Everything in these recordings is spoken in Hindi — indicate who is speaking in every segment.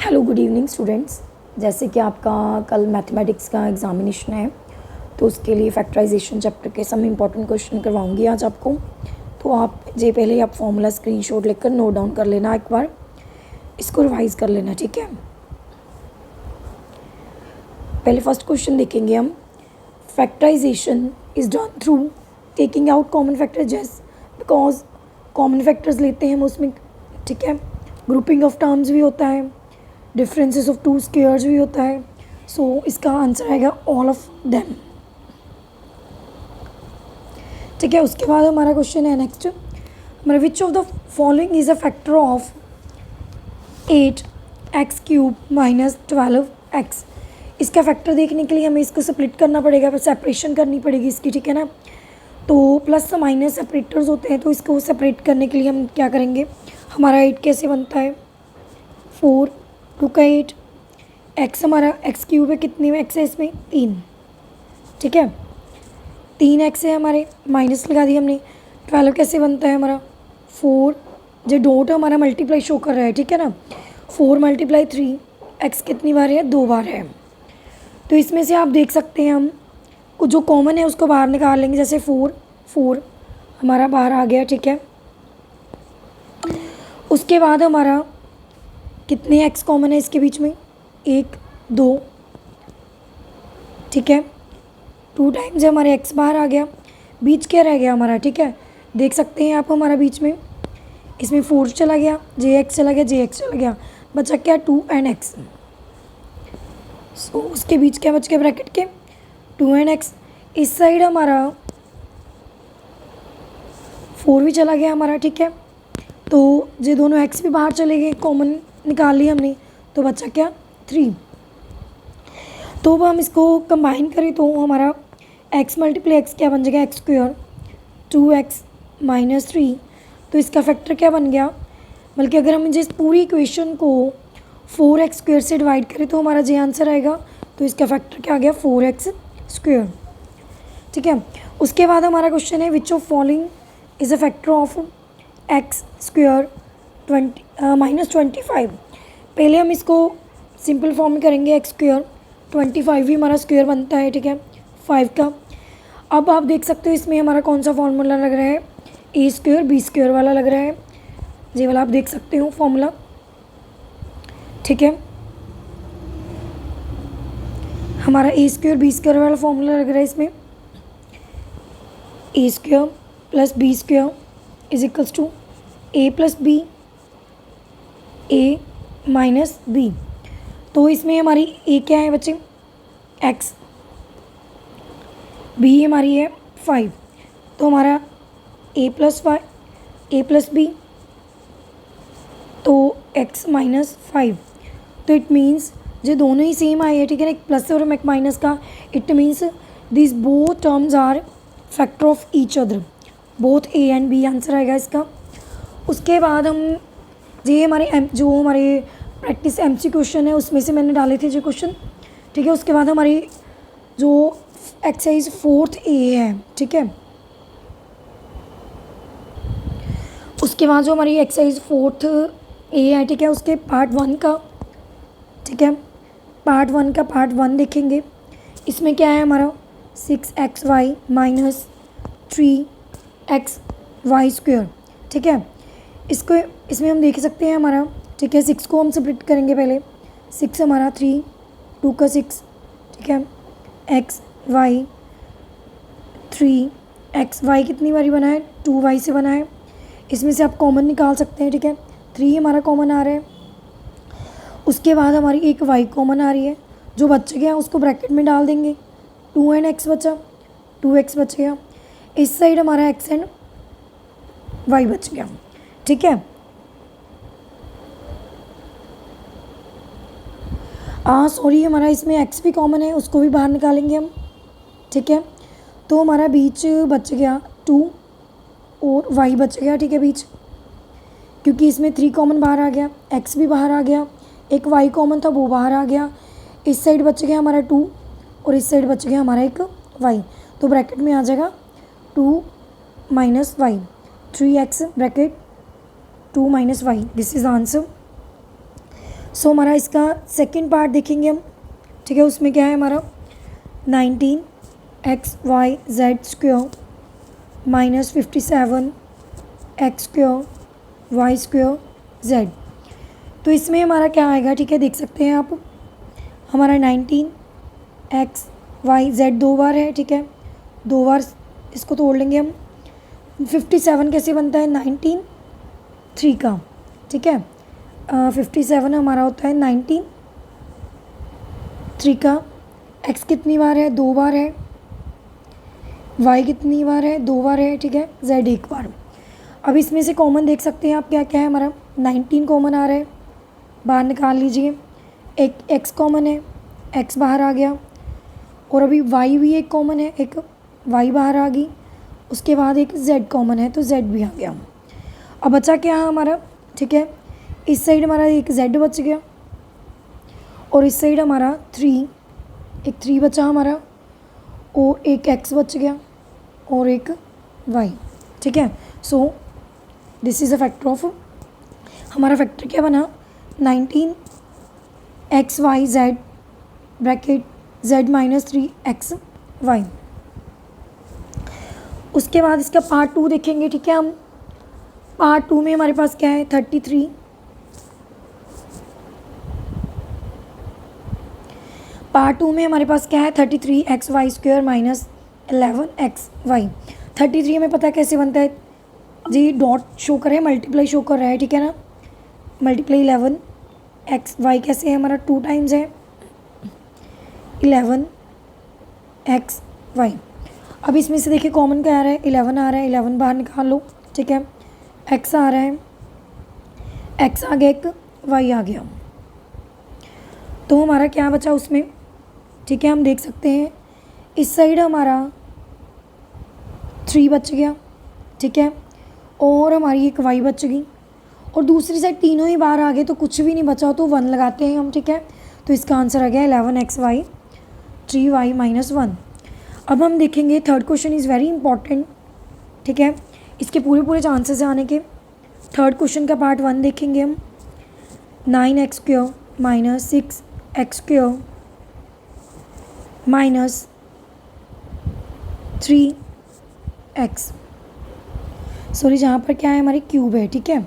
Speaker 1: Hello good evening students. जैसे कि आपका कल मैथमेटिक्स का एग्जामिनेशन है तो उसके लिए फैक्टराइजेशन चैप्टर के सम इम्पॉर्टेंट क्वेश्चन करवाऊंगी आज आपको। तो आप पहले आप फॉर्मूला स्क्रीनशॉट लेकर नोट डाउन कर लेना, एक बार इसको रिवाइज कर लेना, ठीक है। पहले फर्स्ट क्वेश्चन देखेंगे हम। Factorisation is done through taking out common factor just because common factors लेते हैं हम उसमें, ठीक है। ग्रुपिंग ऑफ टर्म्स भी होता है, डिफरेंसेस ऑफ टू स्क्वेयर्स भी होता है। सो इसका आंसर आएगा ऑल ऑफ देम, ठीक है। उसके बाद हमारा क्वेश्चन है नेक्स्ट, हमारा which of the following is a factor of 8x³ minus 12x। इसका फैक्टर देखने के लिए हमें इसको स्प्लिट करना पड़ेगा, फिर सेपरेशन करनी पड़ेगी इसकी, ठीक है ना। तो प्लस माइनस सेपरेटर्स होते हैं, तो इसको सेपरेट करने के लिए हम क्या करेंगे, हमारा 8 कैसे बनता है, 4 2 का 8, एक्स हमारा x³ है, कितने में एक्स है इसमें 3, ठीक है। 3x है हमारे, माइनस लगा दिया हमने। 12 कैसे बनता है हमारा 4, जो डॉट हमारा मल्टीप्लाई शो कर रहा है, ठीक है ना। 4 × 3, x कितनी बार है 2 बार है। तो इसमें से आप देख सकते हैं हम कुछ जो कॉमन है उसको बाहर निकाल लेंगे, जैसे 4 हमारा बाहर आ गया, ठीक है। उसके बाद हमारा कितने x कॉमन है इसके बीच में, 1 2, ठीक है। 2 टाइम्स हमारे x बाहर आ गया, बीच क्या रह गया हमारा, ठीक है। देख सकते हैं आप हमारा बीच में इसमें 4 चला गया, jx चला गया, jx चला गया, बचा क्या 2 and x। सो उसके बीच क्या बच गया ब्रैकेट के 2 and x। इस साइड हमारा 4 भी चला गया हमारा, ठीक है। तो ये दोनों x भी बाहर चले गए, कॉमन निकाल लिया हमने, तो बचा क्या 3। तो अब हम इसको कंबाइन करें तो हमारा x × x क्या बन जाएगा, x², 2x - 3। तो इसका फैक्टर क्या बन गया, बल्कि अगर हम जिस पूरी इक्वेशन को 4x² से डिवाइड करें तो हमारा जो आंसर आएगा, तो इसका फैक्टर क्या आ गया 4x², ठीक है। उसके बाद हमारा क्वेश्चन है which of following is a factor of x² -25। पहले हम इसको सिंपल फॉर्म में करेंगे, x², 25 भी हमारा स्क्वायर बनता है, ठीक है, 5 का। अब आप देख सकते हो इसमें हमारा कौन सा फॉर्मूला लग रहा है, a² b² वाला लग रहा है, ये वाला आप देख सकते हो फॉर्मूला, ठीक है। हमारा a² b² वाला फॉर्मूला लग रहा है इसमें, a² + b² = a + b a - b। तो इसमें हमारी a क्या है बच्चे x, b हमारी है 5, तो हमारा a + b तो x - 5। तो इट मीन्स जो दोनों ही सेम आए हैं, ठीक है ना, एक प्लस और एक माइनस का, it means this both terms are factor of each other, both a and b answer आएगा इसका। उसके बाद हम ये हमारे जो हमारे प्रैक्टिस MC क्वेश्चन है उसमें से मैंने डाले थे जो क्वेश्चन, ठीक है। उसके बाद हमारी जो एक्सरसाइज 4th A है, ठीक है। उसके बाद जो हमारी एक्सरसाइज 4th A है, ठीक है, उसके पार्ट 1 का, ठीक है, पार्ट 1 का पार्ट 1 देखेंगे। इसमें क्या है हमारा 6xy - 3xy², ठीक है। इसको इसमें हम देख सकते हैं हमारा, ठीक है, 6 को हम स्प्लिट करेंगे पहले, 6 हमारा 3 2 का 6, ठीक है, x y 3xy कितनी बारी बना है 2y से बना है। इसमें से आप कॉमन निकाल सकते हैं, ठीक है, 3 हमारा कॉमन आ रहा है। उसके बाद हमारी एक y कॉमन आ रही है, जो बच गया उसको ब्रैकेट में डाल देंगे, 2 and x बचा, 2x बच गया। इस साइड हमारा x and y बच गया, ठीक है। सॉरी हमारा इसमें x भी कॉमन है, उसको भी बाहर निकालेंगे हम, ठीक है। तो हमारा बीच बच गया 2 और y बच गया, ठीक है, बीच, क्योंकि इसमें 3 कॉमन बाहर आ गया, x भी बाहर आ गया, एक y कॉमन था वो बाहर आ गया। इस साइड बच गया हमारा 2 और इस साइड बच गया हमारा एक y, तो ब्रैकेट में आ जाएगा 2 - y, 3x bracket 2 - y, this is answer. So हमारा इसका सेकंड पार्ट देखेंगे हम, ठीक है। उसमें क्या है हमारा 19xyz² माइनस 57x² z। तो इसमें हमारा क्या आएगा, ठीक है, देख सकते हैं आप, हमारा 19xyz 2 बार है, ठीक है, 2 बार इसको तोड़ लेंगे हम। 57 कैसे बनता है, 19 3 का, ठीक है। 57 हमारा होता है 19 3 का। x कितनी बार है, 2 बार है। y कितनी बार है, 2 बार है, ठीक है। z 1 बार। अब इसमें से कॉमन देख सकते हैं आप, क्या क्या है हमारा 19 कॉमन आ रहा है, बाहर निकाल लीजिए। एक x कॉमन है, x बाहर आ गया। और अभी y भी एक कॉमन है, एक y बाहर आ गई। उसके बाद एक z कॉमन है, तो z भी आ गया। अब बचा क्या है हमारा, ठीक है, इस साइड हमारा एक z बच गया और इस साइड हमारा 3, एक 3 बचा हमारा, और एक x बच गया और एक y, ठीक है। So this is a factor of, हमारा फैक्टर क्या बना, 19xyz bracket z minus 3xy। उसके बाद इसका पार्ट 2 देखेंगे, ठीक है। हम पार्ट 2 में हमारे पास क्या है 33, पार्ट 2 में हमारे पास क्या है 33xy² माइनस 11xy। 33 हमें पता है कैसे बनता है जी, डॉट शो कर रहा है, मल्टीप्लाई शो कर रहा है, ठीक है ना। मल्टीप्लाई 11xy कैसे है हमारा 2 टाइम्स है 11xy। अब इसमें से देखिए कॉमन क्या आ रहा है, 11 आ रहा है, 11 बाहर निकाल लो, ठीक है। x आ रहा है, x आ गया, एक y आ गया। तो हमारा क्या बचा उसमें, ठीक है, हम देख सकते हैं इस साइड हमारा 3 बच गया, ठीक है, और हमारी एक y बच गई, और दूसरी साइड तीनों ही बाहर आ गए, तो कुछ भी नहीं बचा, तो 1 लगाते हैं हम, ठीक है। तो इसका आंसर आ गया 11xy 3y माइनस 1। अब हम देखेंगे third question is very important, ठीक है, इसके पूरे पूरे चांसेस आने के। थर्ड क्वेश्चन का पार्ट 1 देखेंगे हम, 9x² minus 6x² minus 3x, sorry जहाँ पर क्या है हमारी क्यूब है, ठीक है।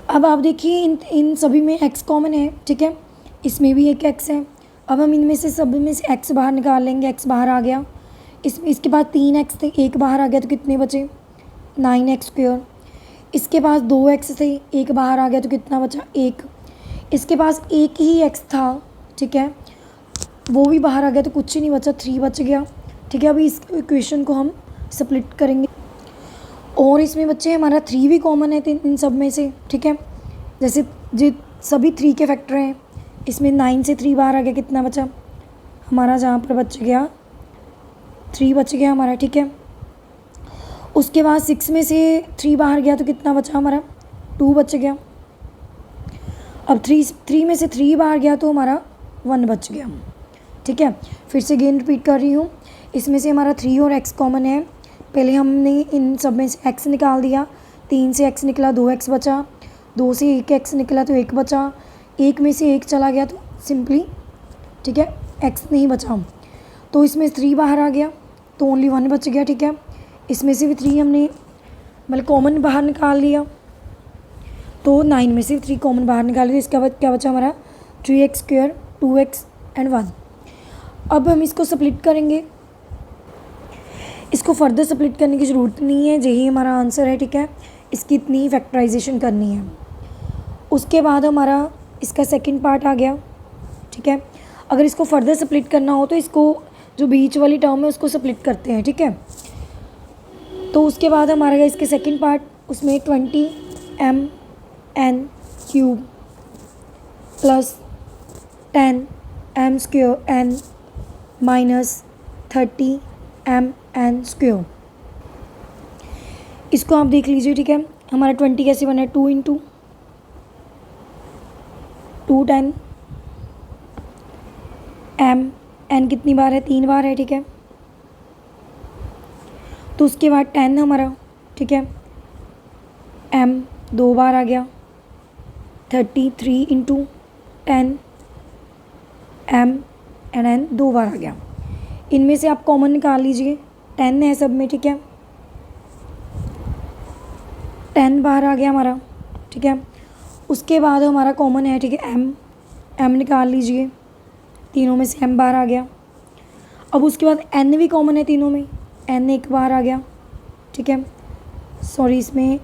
Speaker 1: अब आप देखिए इन सभी में x कॉमन है, ठीक है, इसमें भी एक x है। अब हम इनमें से सभी में से x बाहर निकाल लेंगे, x बाहर आ गया। इसके बाद 3x थे, एक बाहर आ गया, तो कितने बचे 9x²। इसके पास 2x थे, एक बाहर आ गया, तो कितना बचा 1। इसके पास एक ही x था, ठीक है, वो भी बाहर आ गया, तो कुछ ही नहीं बचा, 3 बच गया, ठीक है। अभी इस इक्वेशन को हम स्प्लिट करेंगे, और इसमें बच्चे हमारा 3 भी कॉमन है इन सब में से, ठीक है। जैसे जो सभी 3 के फैक्टर हैं, इसमें 9 से 3 बाहर आ गया, कितना बचा हमारा, जहाँ पर बच गया 3 बच गया हमारा, ठीक है। उसके बाद 6 में से 3 बाहर गया, तो कितना बचा हमारा 2 बच गया। अब 3 में से 3 बाहर गया, तो हमारा 1 बच गया, ठीक है। फिर से अगेन रिपीट कर रही हूँ, इसमें से हमारा 3 और x कॉमन है। पहले हमने इन सब में से x निकाल दिया, 3 से x निकला, 2x बचा, 2 से 1x निकला, तो 1 बचा, 1 में से 1 चला गया, तो सिंपली, ठीक है, x नहीं बचा। तो इसमें 3 बाहर आ गया, तो ओनली 1 बच गया, ठीक है। इसमें से भी 3 हमने मतलब कॉमन बाहर निकाल लिया, तो 9 में से 3 कॉमन बाहर निकाल लिया। इसके बाद क्या बचा हमारा 3x², 2x एंड 1। अब हम इसको स्प्लिट करेंगे, इसको फर्दर स्प्लिट करने की ज़रूरत नहीं है, यही हमारा आंसर है, ठीक है। इसकी इतनी ही फैक्टराइजेशन करनी है। उसके बाद हमारा इसका सेकंड पार्ट आ गया, ठीक है। अगर इसको फर्दर स्प्लिट करना हो, तो इसको जो बीच वाली टर्म है उसको स्प्लिट करते हैं, ठीक है। तो उसके बाद हमारा इसके सेकंड पार्ट, उसमें 20mn³ plus 10m² minus 30mn²। इसको आप देख लीजिए, ठीक है। हमारा 20 कैसे बना है, 2 × 2 10 n कितनी बार है, 3 बार है, ठीक है। तो उसके बाद 10 हमारा, ठीक है, m 2 बार आ गया, 33 इंटू 10 m एंड n 2 बार आ गया। इनमें से आप कॉमन निकाल लीजिए, 10 है सब में, ठीक है, 10 बाहर आ गया हमारा, ठीक है। उसके बाद हमारा कॉमन है, ठीक है, m निकाल लीजिए, तीनों में से m बाहर आ गया। अब उसके बाद n भी कॉमन है तीनों में, n एक बार आ गया, ठीक है, सॉरी इसमें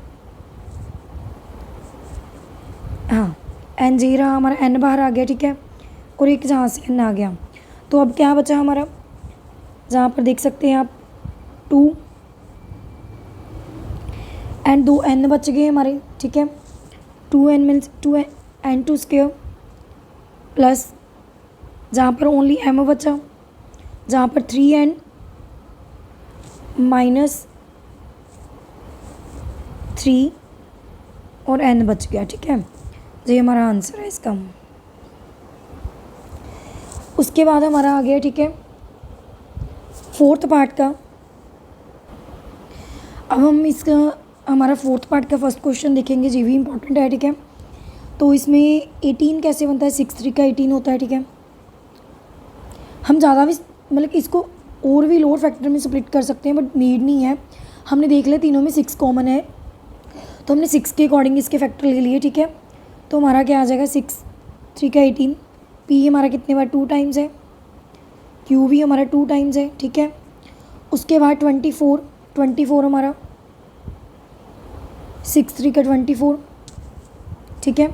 Speaker 1: हाँ n जी रहा हमारा, n बाहर आ गया, ठीक है, और एक जहाँ से n आ गया। तो अब क्या बचा हमारा, जहाँ पर देख सकते हैं आप 2 एंड 2 n बच गए हमारे, ठीक है। 2n means 2n2 square plus जहाँ पर ओनली m बचा, जहाँ पर 3n माइनस 3 और n बच गया, ठीक है। ये हमारा आंसर है इसका। उसके बाद हमारा आ गया, ठीक है, फोर्थ पार्ट का। अब हम इसका हमारा फोर्थ पार्ट का फर्स्ट क्वेश्चन देखेंगे, ये भी इम्पोर्टेंट है, ठीक है। तो इसमें 18 कैसे बनता है, 6 3 का 18 होता है, ठीक है। हम ज़्यादा भी मतलब इसको और भी लोअर फैक्टर में स्प्लिट कर सकते हैं, बट नीड नहीं है। हमने देख लिया तीनों में 6 कॉमन है, तो हमने 6 के अकॉर्डिंग इसके फैक्टर ले लिए, ठीक है। तो हमारा क्या आ जाएगा, 6 3 का 18, पी हमारा कितने बार 2 टाइम्स है, क्यू भी हमारा 2 टाइम्स है, ठीक है। उसके बाद 24 हमारा 6 3 का 24, ठीक है,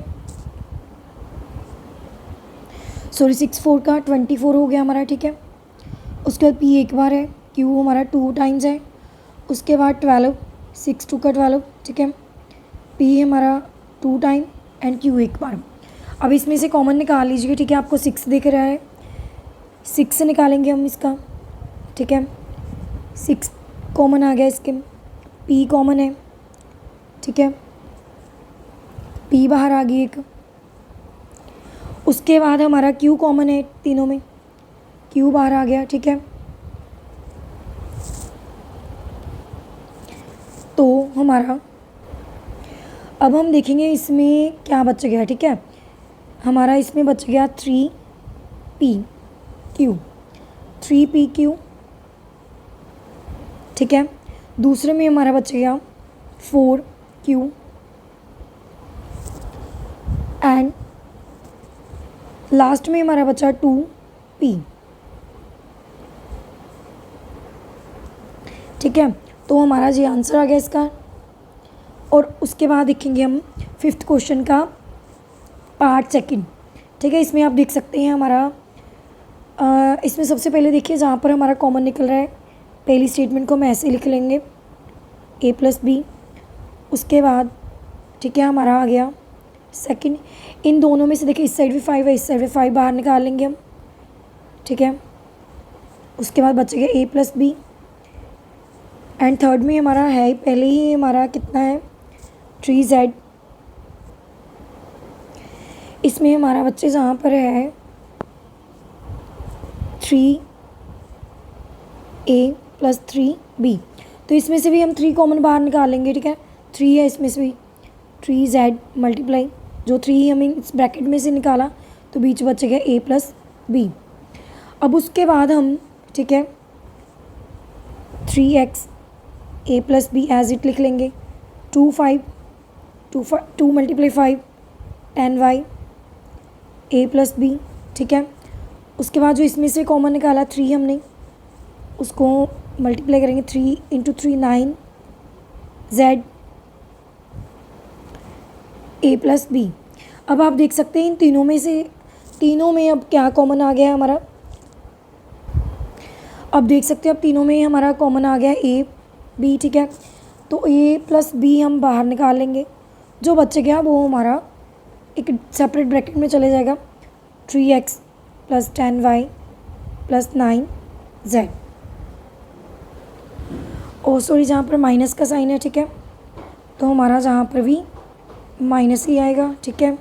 Speaker 1: सॉरी 6 4 का 24 हो गया हमारा, ठीक है। उसके बाद पी एक बार है, क्यू हमारा 2 टाइम्स है। उसके बाद 12 6 2 का 12, ठीक है, पी हमारा 2 टाइम एंड क्यू एक बार। अब इसमें से कॉमन निकाल लीजिए, ठीक है, आपको 6 दिख रहा है, 6 से निकालेंगे हम इसका, ठीक है। 6 कॉमन आ गया इसके, पी कॉमन है, ठीक है, पी बाहर आ गई एक। उसके बाद हमारा क्यू कॉमन है तीनों में, क्यू बाहर आ गया, ठीक है। तो हमारा अब हम देखेंगे इसमें क्या बच गया, ठीक है। हमारा इसमें बच गया 3PQ, 3PQ, ठीक है। दूसरे में हमारा बच गया 4Q एंड लास्ट में हमारा बचा 2P, ठीक है। तो हमारा ये आंसर आ गया इसका। और उसके बाद देखेंगे हम फिफ्थ क्वेश्चन का पार्ट सेकंड, ठीक है। इसमें आप देख सकते हैं हमारा इसमें सबसे पहले देखिए जहाँ पर हमारा कॉमन निकल रहा है, पहली स्टेटमेंट को हम ऐसे लिख लेंगे A+B। उसके बाद ठीक है हमारा आ गया सेकंड, इन दोनों में से देखिए इस साइड भी 5 है, इस साइड भी 5 बाहर निकाल लेंगे हम, ठीक है। उसके बाद बच गया A+B एंड थर्ड में हमारा है पहले ही हमारा कितना है 3Z। इसमें हमारा बच्चे जहाँ पर है 3A + 3B, तो इसमें से भी हम 3 कॉमन बाहर निकालेंगे, ठीक है। 3 है इसमें से भी 3Z मल्टीप्लाई जो 3 हमें इस ब्रैकेट में से निकाला तो बीच बच गया A+B। अब उसके बाद हम ठीक है 3x A+B एज इट लिख लेंगे, 2 × 5 10y A+B, ठीक है। उसके बाद जो इसमें से कॉमन निकाला 3 हमने उसको मल्टीप्लाई करेंगे, 3 × 3 9Z A+B। अब आप देख सकते हैं इन तीनों में अब क्या कॉमन आ गया हमारा, अब देख सकते हैं अब तीनों में हमारा कॉमन आ गया AB, ठीक है। तो A+B हम बाहर निकाल लेंगे, जो बच गया वो हमारा एक सेपरेट ब्रैकेट में चले जाएगा, 3x + 10y + 9z। और सॉरी जहाँ पर माइनस का साइन है, ठीक है, तो हमारा जहाँ पर भी माइनस ही आएगा, ठीक है।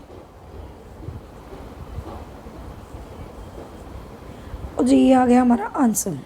Speaker 1: और ये आ गया हमारा आंसर।